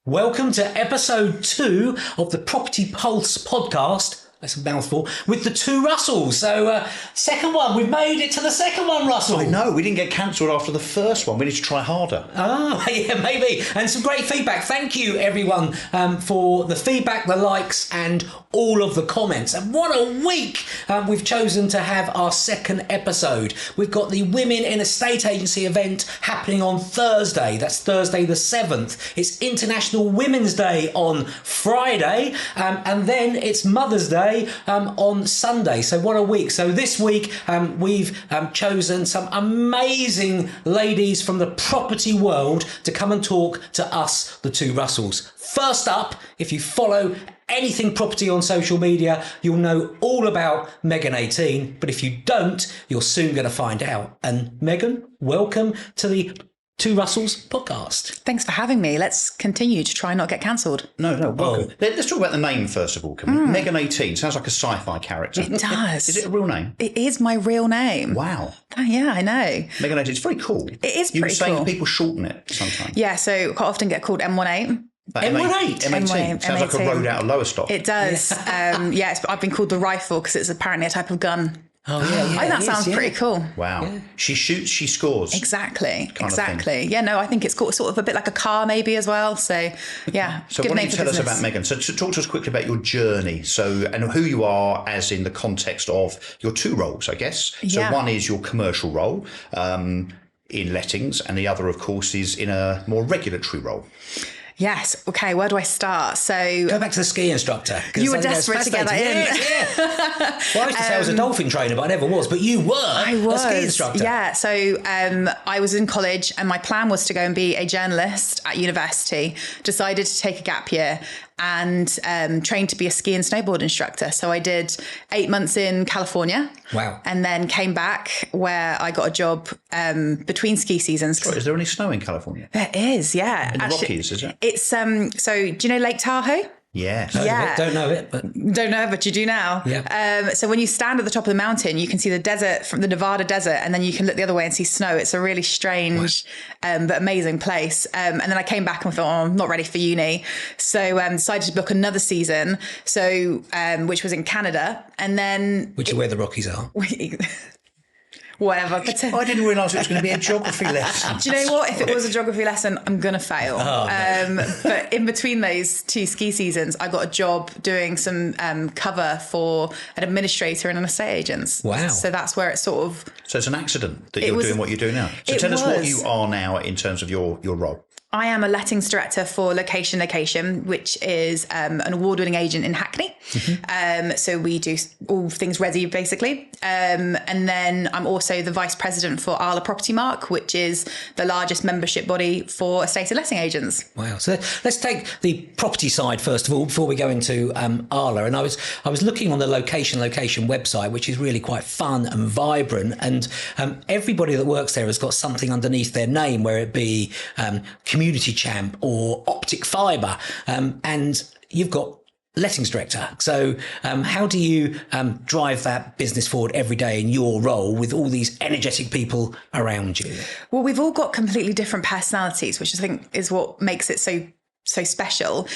Welcome to episode 2 of the Property Pulse podcast. That's a mouthful. With the two Russells. So, second one. We've made it to the second one, Russell. I know. We didn't get cancelled after the first one. We need to try harder. Oh, yeah, maybe. And some great feedback. Thank you, everyone, for the feedback, the likes, and all of the comments. And what a week we've chosen to have our second episode. We've got the Women in Estate Agency event happening on Thursday. That's Thursday the 7th. It's International Women's Day on Friday. And then it's Mother's Day on Sunday. So what a week. So this week we've chosen some amazing ladies from the property world to come and talk to us, the two Russells. First up, if you follow anything property on social media, you'll know all about Megan 18, but if you don't, you're soon going to find out. And Megan, welcome to the Two Russells podcast. Thanks for having me. Let's continue to try and not get cancelled. No, welcome. Let's talk about the name first of all, can we? Megan 18 sounds like a sci-fi character. It does. Is it a real name? It is my real name. Wow. Oh, yeah, I know. Megan 18, it's very cool. It is you pretty were saying cool. People shorten it sometimes. Yeah, so quite often get called M18. M18? M18. Sounds like a road out of Lowestoft. It does. I've been called the rifle because it's apparently a type of gun. Oh, yeah. I think that sounds pretty cool. Wow. Yeah. She shoots, she scores. Exactly. Yeah, no, I think it's sort of a bit like a car maybe as well. So, yeah. So why don't you tell us about Megan? So talk to us quickly about your journey. So, and who you are as in the context of your two roles, I guess. So one is your commercial role in lettings, and the other, of course, is in a more regulatory role. Yes. Okay. Where do I start? So go back to the ski instructor. You were desperate to get that in. Yeah. Well, I used to say I was a dolphin trainer, but I never was. But you were a ski instructor. Yeah. So I was in college, and my plan was to go and be a journalist at university. Decided to take a gap year and trained to be a ski and snowboard instructor. So I did 8 months in California. Wow. And then came back where I got a job between ski seasons. Sorry, is there any snow in California? There is, yeah. In the Rockies, is it? It's so do you know Lake Tahoe? Yes. Don't know it, but you do now. Yeah. So when you stand at the top of the mountain, you can see the desert from the Nevada desert, and then you can look the other way and see snow. It's a really strange but amazing place. And then I came back and thought, I'm not ready for uni. So decided to book another season, which was in Canada. And then... Which is where the Rockies are. Whatever. I didn't realise it was going to be a geography lesson. Do you know what? If it was a geography lesson, I'm going to fail. Oh, no. But in between those two ski seasons, I got a job doing some cover for an administrator in an estate agents. Wow. So that's where it sort of... So it's an accident that you're doing what you do now. So tell us what you are now in terms of your role. I am a lettings director for Location, which is an award-winning agent in Hackney. Mm-hmm. So we do all things resi, basically. And then I'm also the vice president for ARLA Property Mark, which is the largest membership body for estate and letting agents. Wow. So let's take the property side first of all before we go into ARLA. And I was looking on the Location website, which is really quite fun and vibrant. And everybody that works there has got something underneath their name, where it be community champ or optic fibre, and you've got lettings director. So how do you drive that business forward every day in your role with all these energetic people around you? Well, we've all got completely different personalities, which I think is what makes it so special.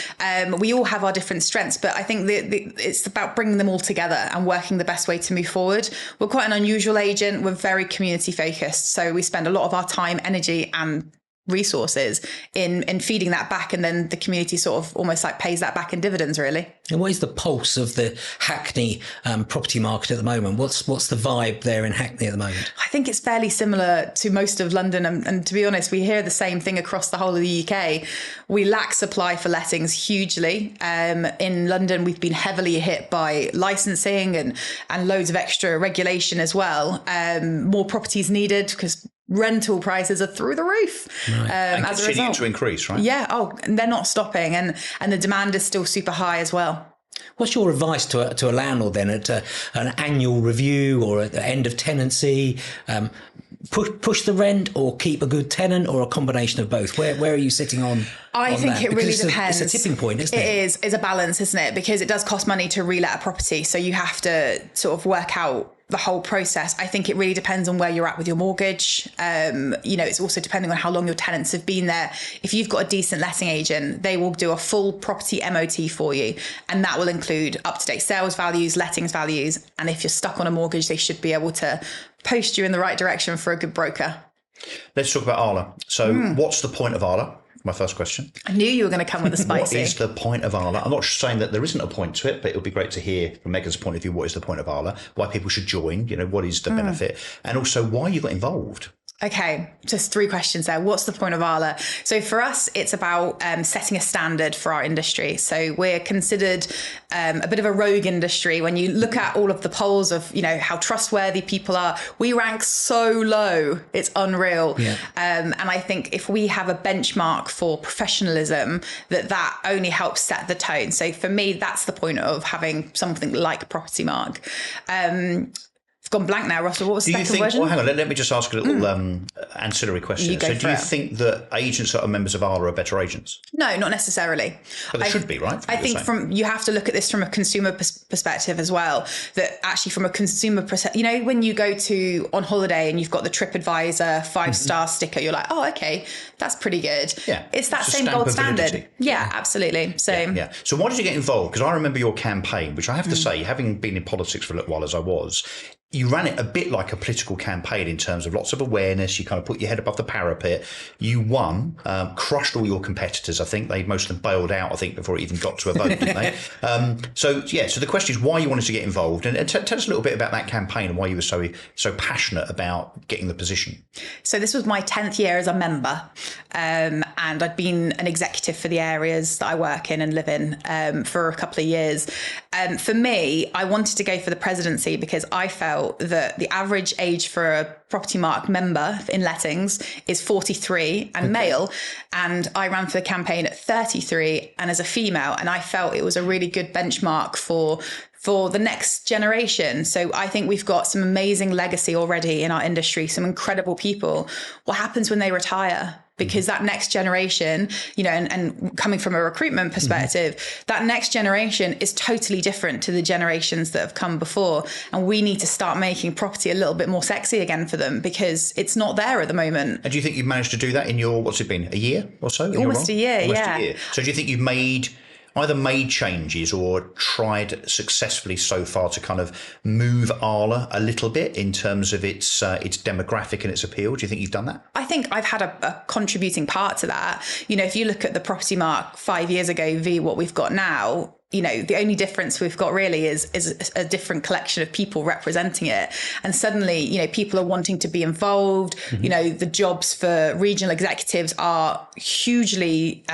We all have our different strengths, but I think it's about bringing them all together and working the best way to move forward. We're quite an unusual agent. We're very community focused. So we spend a lot of our time, energy and resources in feeding that back, and then the community sort of almost like pays that back in dividends, really. And what is the pulse of the Hackney property market at the moment? What's the vibe there in Hackney at the moment? I think it's fairly similar to most of London, and to be honest, we hear the same thing across the whole of the UK. We lack supply for lettings hugely. In London, we've been heavily hit by licensing and loads of extra regulation as well. More properties needed because rental prices are through the roof. Right. And continuing to increase, right? Yeah. Oh, and they're not stopping, and the demand is still super high as well. What's your advice to a landlord then at an annual review or at the end of tenancy? Push the rent or keep a good tenant, or a combination of both? Where are you sitting on? I think that? It really because depends. It's a tipping point, isn't it? It is. It's a balance, isn't it? Because it does cost money to relet a property, so you have to sort of work out the whole process. I think it really depends on where you're at with your mortgage. It's also depending on how long your tenants have been there. If you've got a decent letting agent, they will do a full property MOT for you. And that will include up-to-date sales values, lettings values. And if you're stuck on a mortgage, they should be able to post you in the right direction for a good broker. Let's talk about ARLA. So what's the point of ARLA? My first question. I knew you were going to come with a spicy. What is the point of ARLA? I'm not saying that there isn't a point to it, but it would be great to hear from Megan's point of view, what is the point of ARLA? Why people should join? What is the benefit? And also why you got involved? Okay, just 3 questions there. What's the point of ARLA? So for us, it's about setting a standard for our industry. So we're considered a bit of a rogue industry. When you look at all of the polls of, how trustworthy people are, we rank so low. It's unreal. Yeah. And I think if we have a benchmark for professionalism, that only helps set the tone. So for me, that's the point of having something like Property Mark. Gone blank now, Russell. What was the second version? Well, hang on. Let me just ask a little ancillary question. So do you think that agents that are members of ARLA are better agents? No, not necessarily. But they should be, right? I think you have to look at this from a consumer perspective as well. That actually from a consumer perspective, when you go on holiday and you've got the TripAdvisor 5-star sticker, you're like, oh, okay, that's pretty good. Yeah. It's that same gold standard. Yeah, absolutely. So yeah. So why did you get involved? Because I remember your campaign, which I have to say, having been in politics for a little while as I was, you ran it a bit like a political campaign in terms of lots of awareness. You kind of put your head above the parapet. You won, crushed all your competitors. I think most of them bailed out, before it even got to a vote, didn't they? So the question is why you wanted to get involved. And tell us a little bit about that campaign and why you were so passionate about getting the position. So this was my 10th year as a member. And I'd been an executive for the areas that I work in and live in for a couple of years. For me, I wanted to go for the presidency because I felt that the average age for a Property Mark member in lettings is 43 and male. And I ran for the campaign at 33 and as a female. And I felt it was a really good benchmark for the next generation. So I think we've got some amazing legacy already in our industry, some incredible people. What happens when they retire? Because that next generation, and coming from a recruitment perspective, that next generation is totally different to the generations that have come before. And we need to start making property a little bit more sexy again for them because it's not there at the moment. And do you think you've managed to do that in your, what's it been, a year or so? Almost a year, yeah. A year. So do you think you've either made changes or tried successfully so far to kind of move ARLA a little bit in terms of its demographic and its appeal? Do you think you've done that? I think I've had a contributing part to that. If you look at the Property Mark 5 years ago v what we've got now, the only difference we've got really is a different collection of people representing it. And suddenly, people are wanting to be involved. The jobs for regional executives are hugely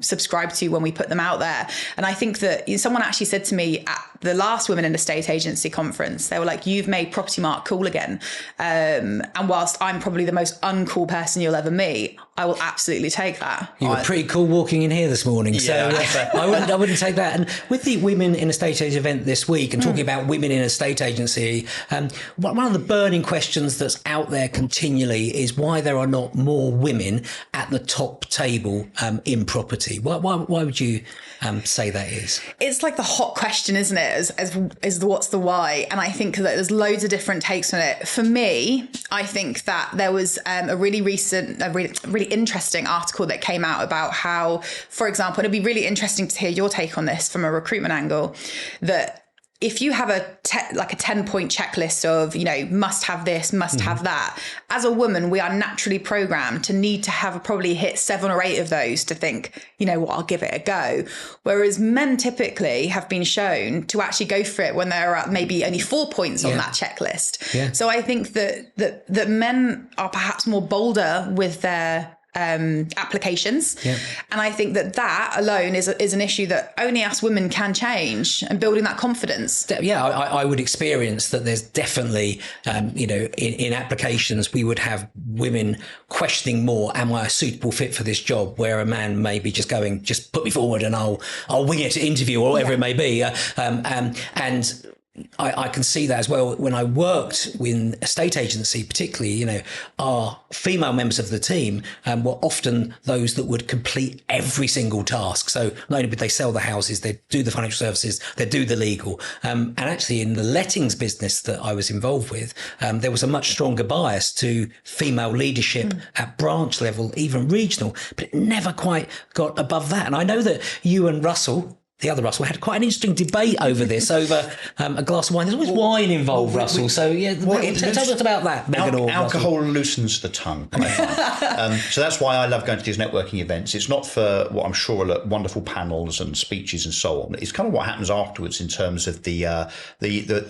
subscribed to when we put them out there. And I think that someone actually said to me at the last Women in Estate Agency conference, they were like, you've made Property Mark cool again. And whilst I'm probably the most uncool person you'll ever meet, I will absolutely take that. You were pretty cool walking in here this morning. Yeah. So I wouldn't take that. And with the Women in Estate Agency event this week and talking about women in estate agency, one of the burning questions that's out there continually is why there are not more women at the top table in property. Why would you say that is? It's like the hot question, isn't it? As what's the why? And I think that there's loads of different takes on it. For me, I think that there was a really interesting article that came out about how, for example, it'd be really interesting to hear your take on this from a recruitment angle, that if you have a 10-point checklist of, must have this, must have that, as a woman, we are naturally programmed to need to have probably hit 7 or 8 of those to think, I'll give it a go. Whereas men typically have been shown to actually go for it when there are maybe only 4 points on that checklist. Yeah. So I think that men are perhaps more bolder with their applications. Yeah. And I think that alone is an issue that only us women can change, and building that confidence. Yeah, I would experience that there's definitely, in applications, we would have women questioning more, am I a suitable fit for this job? Where a man may be just going, just put me forward and I'll wing it to interview or whatever it may be. And I can see that as well. When I worked in a estate agency, particularly, our female members of the team were often those that would complete every single task. So not only would they sell the houses, they'd do the financial services, they'd do the legal. And actually in the lettings business that I was involved with, there was a much stronger bias to female leadership at branch level, even regional, but it never quite got above that. And I know that you and Russell, the other Russell, had quite an interesting debate over this, over a glass of wine. There's always wine involved, Russell. So, tell us about that, Megan. Alcohol loosens the tongue. So that's why I love going to these networking events. It's not for what I'm sure are wonderful panels and speeches and so on. It's kind of what happens afterwards in terms of the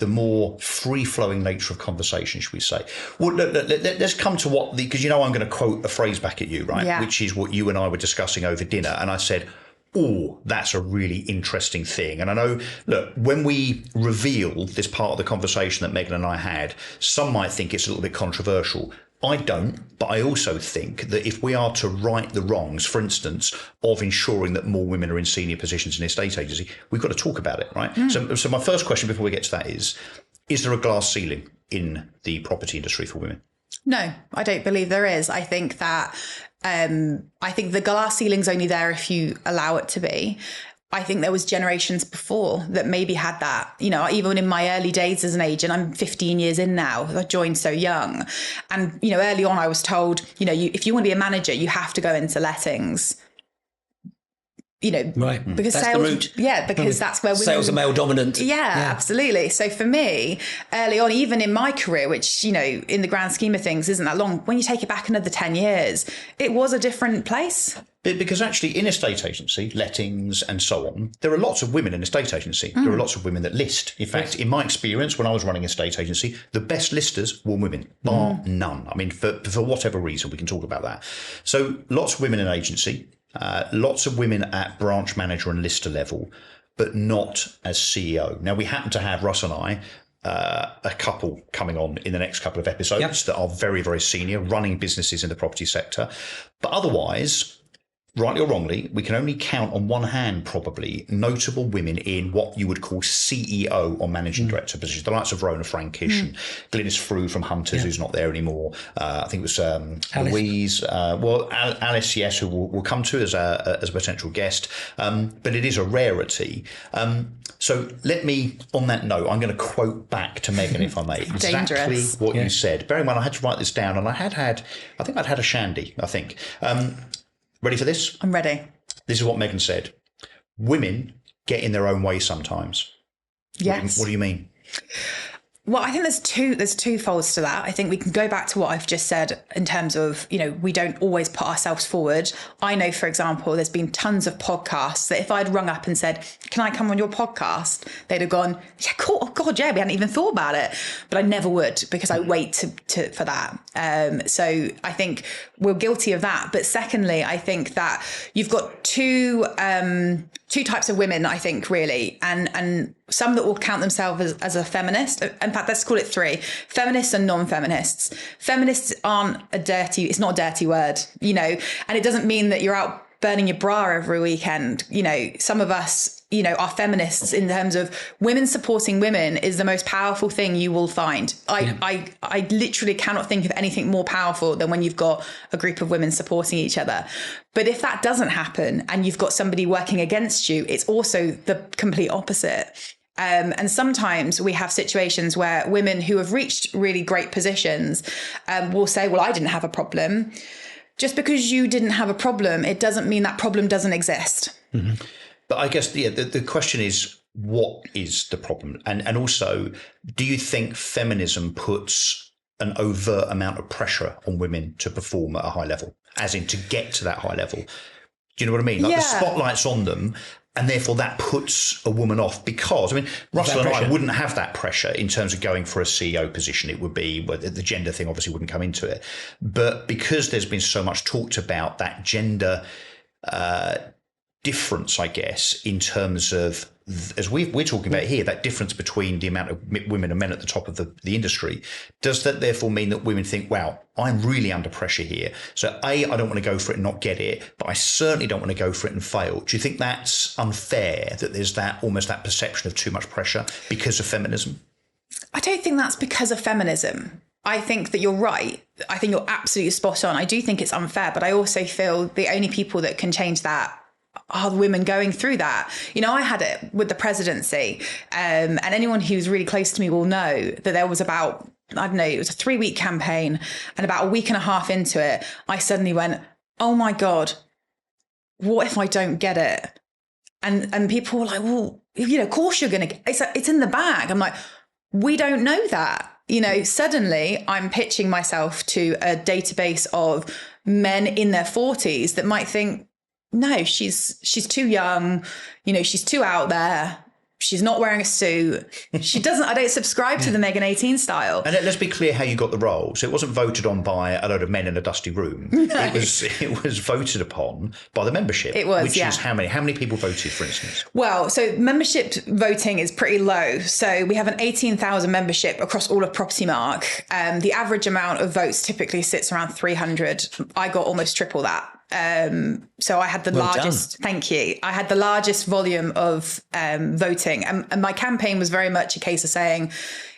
more free-flowing nature of conversation, should we say. Well, let's come to because I'm going to quote a phrase back at you, right? Yeah. Which is what you and I were discussing over dinner. And I said, oh, that's a really interesting thing. And I know, look, when we reveal this part of the conversation that Megan and I had, some might think it's a little bit controversial. I don't, but I also think that if we are to right the wrongs, for instance, of ensuring that more women are in senior positions in the estate agency, we've got to talk about it, right? So my first question before we get to that is there a glass ceiling in the property industry for women? No, I don't believe there is. I think that the glass ceiling's only there if you allow it to be. I think there was generations before that maybe had that, even in my early days as an agent. I'm 15 years in now. I joined so young. And, early on I was told, if you want to be a manager, you have to go into lettings. Right. Because that's sales, because that's where women, sales are male dominant. Yeah, absolutely. So for me, early on, even in my career, which, in the grand scheme of things isn't that long, when you take it back another 10 years, it was a different place. Because actually in estate agency, lettings and so on, there are lots of women in estate agency. There are lots of women that list. In fact, in my experience, when I was running estate agency, the best listers were women, bar none. I mean, for whatever reason, we can talk about that. So lots of women in agency. Lots of women at branch manager and lister level, but not as CEO. Now, we happen to have, Russ and I, a couple coming on in the next couple of episodes that are very, very senior, running businesses in the property sector. But otherwise, rightly or wrongly, we can only count on one hand, probably, notable women in what you would call CEO or managing director positions. The likes of Rayner and Glynis Frew from Hunters, who's not there anymore. I think it was Louise. Alice, yes, who we'll come to as a potential guest. But it is a rarity. So let me, on that note, I'm going to quote back to Megan, if I may, exactly what you said. Bear in mind, I had to write this down, and I think I'd had a shandy, I think. Ready for this? I'm ready. This is what Megan said. Women get in their own way sometimes. Yes. What do you mean? Well, I think there's two folds to that. I think we can go back to what I've just said in terms of, we don't always put ourselves forward. I know, for example, there's been tons of podcasts that if I'd rung up and said, can I come on your podcast? They'd have gone, yeah, cool. Oh God, yeah, we hadn't even thought about it. But I never would, because I wait for that. So I think we're guilty of that. But secondly, I think that you've got two types of women, I think, really, and some that will count themselves as a feminist. In fact, let's call it three: feminists and non-feminists. Feminists it's not a dirty word, and it doesn't mean that you're out burning your bra every weekend. Some of us, are feminists in terms of women supporting women is the most powerful thing you will find. I literally cannot think of anything more powerful than when you've got a group of women supporting each other. But if that doesn't happen and you've got somebody working against you, it's also the complete opposite. And sometimes we have situations where women who have reached really great positions will say, well, I didn't have a problem. Just because you didn't have a problem, it doesn't mean that problem doesn't exist. Mm-hmm. But I guess the question is, what is the problem? And also, do you think feminism puts an overt amount of pressure on women to perform at a high level, as in to get to that high level? Do you know what I mean? Like the spotlight's on them, and therefore that puts a woman off, because, Russell and I wouldn't have that pressure in terms of going for a CEO position. It would be, well, the gender thing obviously wouldn't come into it. But because there's been so much talked about that gender difference, I guess, in terms of, as we're talking about here, that difference between the amount of women and men at the top of the industry, does that therefore mean that women think, wow, I'm really under pressure here. So I don't want to go for it and not get it, but I certainly don't want to go for it and fail. Do you think that's unfair, that there's that almost that perception of too much pressure because of feminism? I don't think that's because of feminism. I think that you're right. I think you're absolutely spot on. I do think it's unfair, but I also feel the only people that can change that are the women going through that. You know, I had it with the presidency, and anyone who's really close to me will know that there was about, I don't know, it was a 3-week campaign, and about a week and a half into it, I suddenly went, oh my God, what if I don't get it? And people were like, well, you know, of course you're going to, it's in the bag. I'm like, we don't know that. You know, suddenly I'm pitching myself to a database of men in their 40s that might think, no, she's too young. You know, she's too out there. She's not wearing a suit. I don't subscribe to the Megan 18 style. And let's be clear how you got the role. So it wasn't voted on by a load of men in a dusty room. No. It was voted upon by the membership. It was, which is how many people voted, for instance? Well, so membership voting is pretty low. So we have an 18,000 membership across all of Property Mark. The average amount of votes typically sits around 300. I got almost triple that. So I had the largest, thank you. I had the largest volume of voting, and my campaign was very much a case of saying,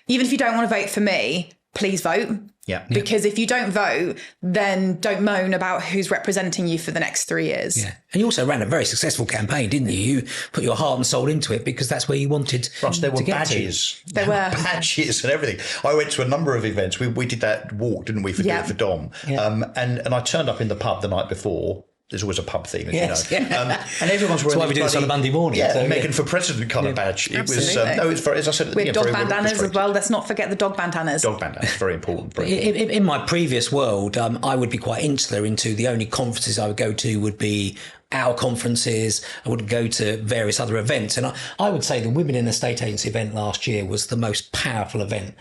even if you don't want to vote for me, please vote. Yeah. Because if you don't vote, then don't moan about who's representing you for the next 3 years. Yeah. And you also ran a very successful campaign, didn't you? You put your heart and soul into it because that's where you wanted Plus, there were to get badges. to. There were badges and everything. I went to a number of events. We did that walk, didn't we, for Dom? Yeah. And I turned up in the pub the night before. There's always a pub theme, as you know. Yeah. And everyone's wearing that's why we do this on a Monday morning. Yeah, so, Megan for President kind of badge. It was, it's very, as I said, we have dog bandanas as well. Let's not forget the dog bandanas. Dog bandanas, very important. In my previous world, I would be quite insular into the only conferences I would go to would be our conferences. I would go to various other events. And I would say the Women in Estate Agency event last year was the most powerful event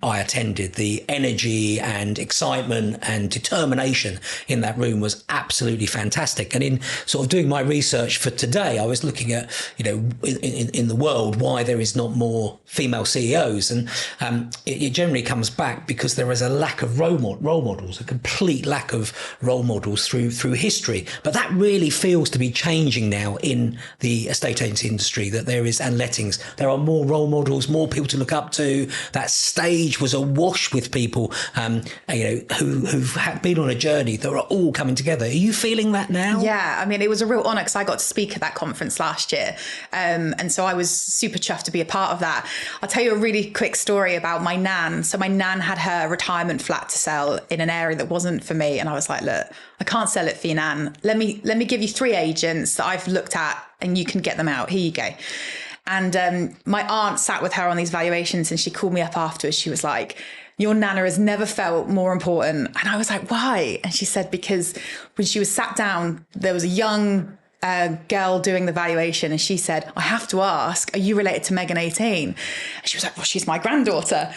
I attended. The energy and excitement and determination in that room was absolutely fantastic. And in sort of doing my research for today, I was looking at, you know, in the world, why there is not more female CEOs. And it generally comes back because there is a lack of role models, a complete lack of role models through history. But that really feels to be changing now in the estate agency industry, that there is, and lettings, there are more role models, more people to look up to. That stage was awash with people, you know, who've been on a journey that are all coming together. Are you feeling that now? Yeah, I mean, it was a real honour because I got to speak at that conference last year. And so I was super chuffed to be a part of that. I'll tell you a really quick story about my nan. So my nan had her retirement flat to sell in an area that wasn't for me. And I was like, look, I can't sell it for you, Nan. Let me give you 3 agents that I've looked at and you can get them out. Here you go. And my aunt sat with her on these valuations and she called me up afterwards. She was like, your nana has never felt more important. And I was like, why? And she said, because when she was sat down, there was a young girl doing the valuation and she said, I have to ask, are you related to Megan 18? And she was like, well, she's my granddaughter.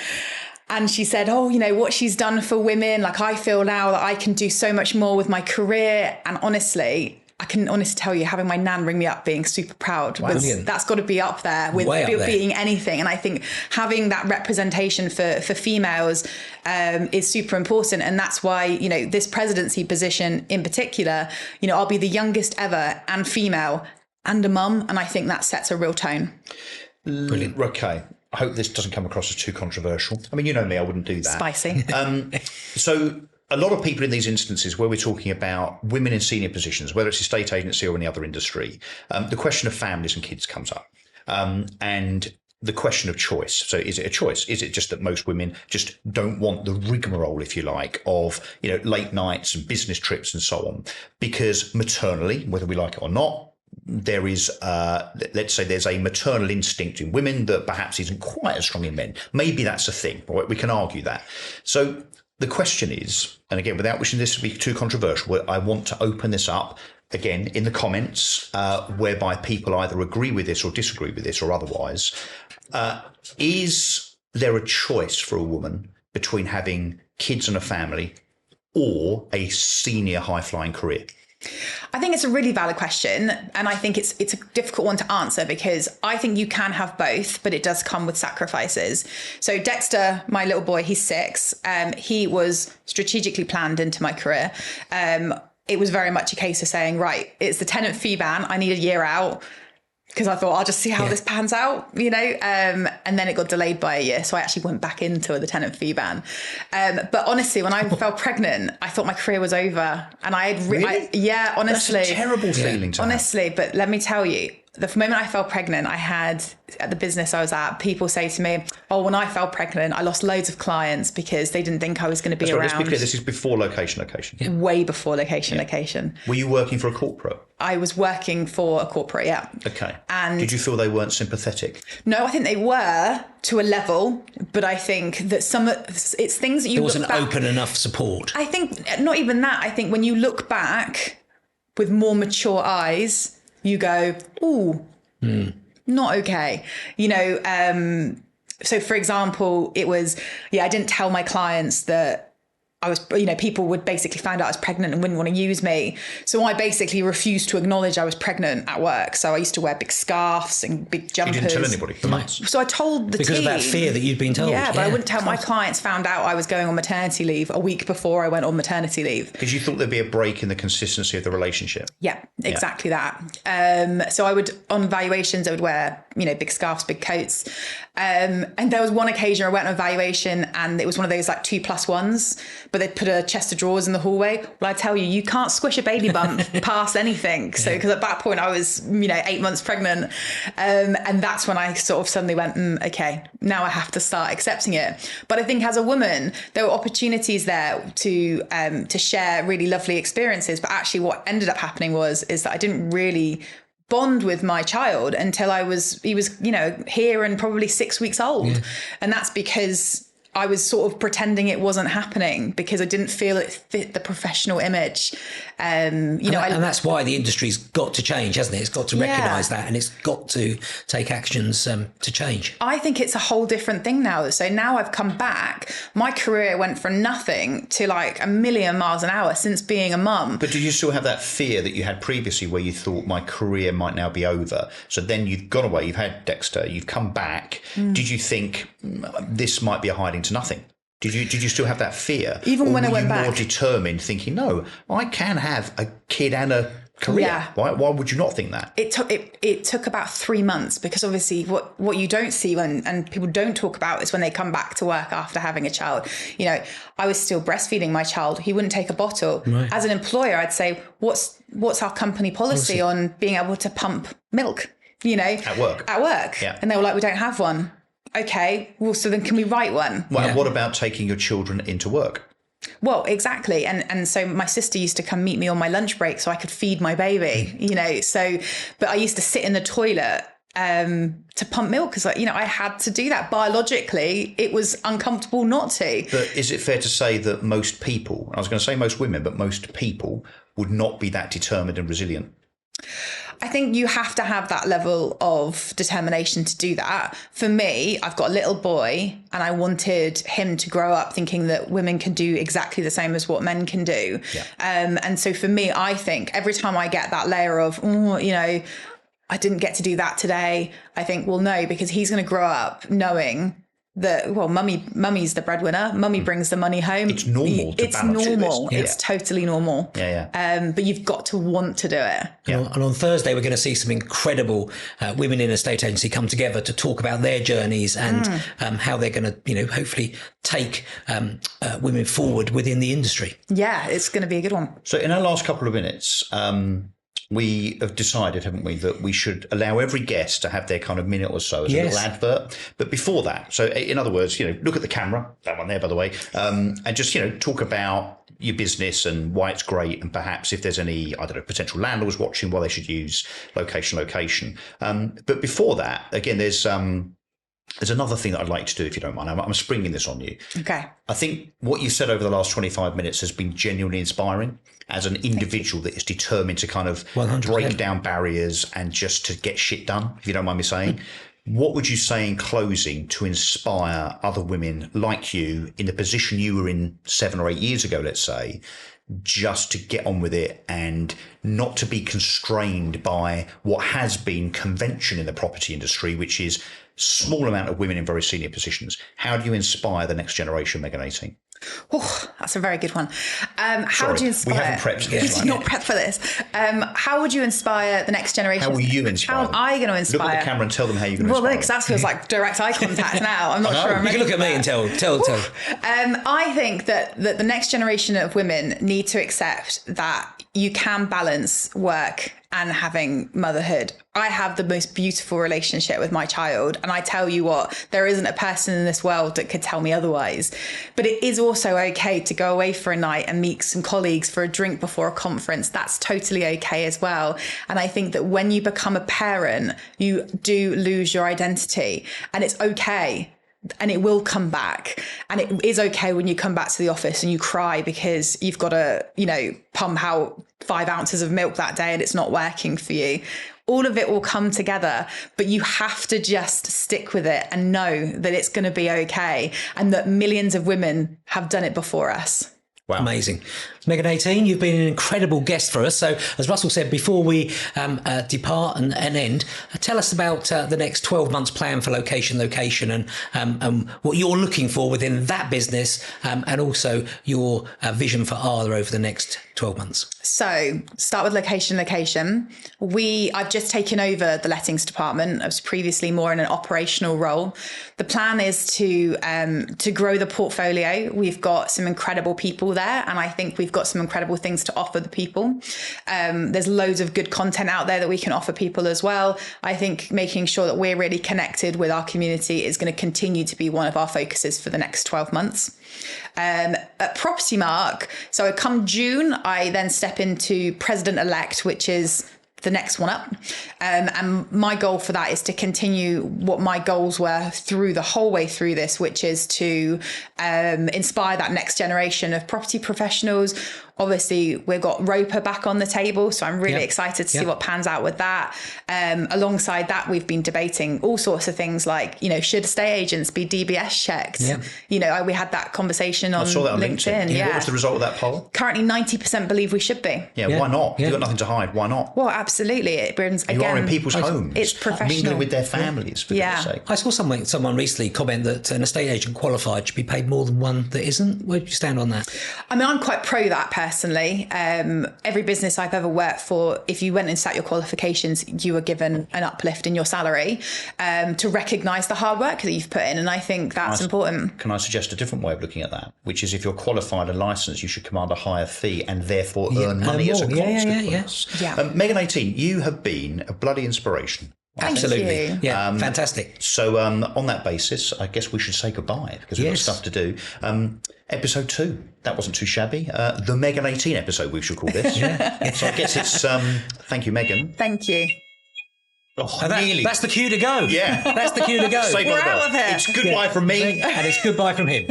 And she said, oh, you know, what she's done for women, like I feel now that I can do so much more with my career. And honestly, I can honestly tell you, having my nan ring me up, being super proud, that's got to be up there with being anything. And I think having that representation for females is super important. And that's why, you know, this presidency position in particular, you know, I'll be the youngest ever and female and a mum. And I think that sets a real tone. Brilliant. Okay. I hope this doesn't come across as too controversial. I mean, you know me, I wouldn't do that. Spicy. So a lot of people in these instances where we're talking about women in senior positions, whether it's estate agency or any other industry, the question of families and kids comes up. And the question of choice. So is it a choice? Is it just that most women just don't want the rigmarole, if you like, of, you know, late nights and business trips and so on? Because maternally, whether we like it or not, there is, let's say there's a maternal instinct in women that perhaps isn't quite as strong in men. Maybe that's a thing, right? We can argue that. So the question is, and again, without wishing this to be too controversial, I want to open this up again in the comments, whereby people either agree with this or disagree with this or otherwise. Is there a choice for a woman between having kids and a family or a senior high-flying career? I think it's a really valid question, and I think it's a difficult one to answer because I think you can have both, but it does come with sacrifices. So Dexter, my little boy, he's 6. He was strategically planned into my career. It was very much a case of saying, right, it's the tenant fee ban. I need a year out. Because I thought, I'll just see how this pans out, and then it got delayed by a year. So I actually went back into the tenant fee ban. But honestly, when I fell pregnant, I thought my career was over. And I had, Really? honestly. That's a terrible feeling to have. Honestly, but let me tell you, the moment I fell pregnant, I had, at the business I was at, people say to me, oh, when I fell pregnant, I lost loads of clients because they didn't think I was going to be around. Let's be clear, this is before location. Yeah. Way before location. Were you working for a corporate? I was working for a corporate, yeah. Okay. And did you feel they weren't sympathetic? No, I think they were to a level, but I think that it's things that you there wasn't open enough support. I think not even that. I think when you look back with more mature eyes, you go, ooh, not okay. So for example, it was, I didn't tell my clients that I was, people would basically find out I was pregnant and wouldn't want to use me. So I basically refused to acknowledge I was pregnant at work. So I used to wear big scarves and big jumpers. You didn't tell anybody for months. So I told the team. Because of that fear that you'd been told. Yeah, but I wouldn't tell my clients. Found out I was going on maternity leave a week before I went on maternity leave. Because you thought there'd be a break in the consistency of the relationship. Yeah, exactly that. So I would, on valuations, I would wear, big scarves, big coats. And there was one occasion I went on a valuation and it was one of those like 2+1s, but they'd put a chest of drawers in the hallway. Well, I tell you can't squish a baby bump past anything. So, because at that point I was, 8 months pregnant. And that's when I sort of suddenly went, okay, now I have to start accepting it. But I think as a woman, there were opportunities there to share really lovely experiences. But actually what ended up happening is that I didn't really bond with my child until he was, here and probably 6 weeks old. Yeah. And that's because I was sort of pretending it wasn't happening because I didn't feel it fit the professional image. And that's why the industry's got to change, hasn't it? It's got to recognise that, and it's got to take actions to change. I think it's a whole different thing now. So now I've come back. My career went from nothing to like a million miles an hour since being a mum. But did you still have that fear that you had previously where you thought my career might now be over? So then you've gone away, you've had Dexter, you've come back. Did you think this might be a hiding to nothing? Did you still have that fear? Even when I went back, more determined, thinking, no, I can have a kid and a career. Yeah. Why would you not think that? It took about 3 months because obviously what you don't see and people don't talk about is when they come back to work after having a child. I was still breastfeeding my child. He wouldn't take a bottle. Right. As an employer, I'd say, what's our company policy on being able to pump milk? At work. Yeah. And they were like, we don't have one. Okay, well, so then can we write one? Well, what about taking your children into work? Well, exactly. And so my sister used to come meet me on my lunch break so I could feed my baby, but I used to sit in the toilet to pump milk because, I had to do that. Biologically, it was uncomfortable not to. But is it fair to say that most people, I was going to say most women, but most people would not be that determined and resilient? I think you have to have that level of determination to do that. For me, I've got a little boy and I wanted him to grow up thinking that women can do exactly the same as what men can do. Yeah. And so for me, I think every time I get that layer of, I didn't get to do that today, I think, well, no, because he's going to grow up knowing that, well, mummy's the breadwinner. Mummy brings the money home. It's normal to balance normal. Yeah. It's totally normal. Yeah. But you've got to want to do it. Yeah. And on Thursday, we're going to see some incredible women in a estate agency come together to talk about their journeys and how they're going to, hopefully take women forward within the industry. Yeah, it's going to be a good one. So in our last couple of minutes, we have decided, haven't we, that we should allow every guest to have their kind of minute or so as a little advert. But before that, so in other words, look at the camera, that one there, by the way, and just, talk about your business and why it's great. And perhaps if there's any, potential landlords watching, why they should use location. But before that, again, there's another thing that I'd like to do, if you don't mind. I'm springing this on you. Okay. I think what you said over the last 25 minutes has been genuinely inspiring as an individual that is determined to kind of 100%. Break down barriers and just to get shit done, if you don't mind me saying. What would you say in closing to inspire other women like you in the position you were in 7 or 8 years ago, let's say, just to get on with it and not to be constrained by what has been convention in the property industry, which is small amount of women in very senior positions. How do you inspire the next generation, Megan 18? Oh, that's a very good one. How would you inspire? We haven't prepped this. We did not prep for this. How would you inspire the next generation? How will you inspire How them? am I going to inspire? Look at the camera and tell them how you're going to inspire Well, that feels like direct eye contact now. I'm not sure. You can look at me and tell. I think that the next generation of women need to accept that you can balance work and having motherhood. I have the most beautiful relationship with my child, and I tell you what, there isn't a person in this world that could tell me otherwise. But it is also okay to go away for a night and meet some colleagues for a drink before a conference. That's totally okay as well. And I think that when you become a parent, you do lose your identity, and it's okay. And it will come back. And it is okay when you come back to the office and you cry because you've got to, pump out 5 ounces of milk that day and it's not working for you. All of it will come together, but you have to just stick with it and know that it's going to be okay and that millions of women have done it before us. Wow. Amazing. Megan 18, you've been an incredible guest for us. So as Russell said, before we depart and end, tell us about the next 12 months plan for location and what you're looking for within that business and also your vision for ARLA over the next 12 months. So start with location. I've just taken over the lettings department. I was previously more in an operational role. The plan is to grow the portfolio. We've got some incredible people there, and I think we've got some incredible things to offer the people. There's loads of good content out there that we can offer people as well. I think making sure that we're really connected with our community is going to continue to be one of our focuses for the next 12 months. At Property Mark, so come June, I then step into President-elect, which is the next one up. And my goal for that is to continue what my goals were through the whole way through this, which is to inspire that next generation of property professionals. Obviously, we've got Roper back on the table, so I'm really excited to see what pans out with that. Alongside that, we've been debating all sorts of things like, should estate agents be DBS checked? We had that conversation on LinkedIn. What was the result of that poll? Currently, 90% believe we should be. Why not? You've got nothing to hide. Why not? Well, absolutely. It brings, again, you are in people's homes. It's professional. Mingling with their families, for goodness sake. I saw someone recently comment that an estate agent qualified should be paid more than one that isn't. Where do you stand on that? I mean, I'm quite pro that personally. Every business I've ever worked for, if you went and sat your qualifications, you were given an uplift in your salary to recognise the hard work that you've put in. And I think that's important. Can I suggest a different way of looking at that, which is if you're qualified and licensed, you should command a higher fee and therefore earn money as a consequence. Megan 18, you have been a bloody inspiration. Absolutely. Yeah, fantastic. So on that basis, I guess we should say goodbye because we've got stuff to do. Episode 2, that wasn't too shabby. The Megan 18 episode, we should call this. So I guess it's thank you, Megan. Thank you. Oh, that's the cue to go. Yeah. That's the cue to go. We're out of here. It's goodbye from me. And it's goodbye from him.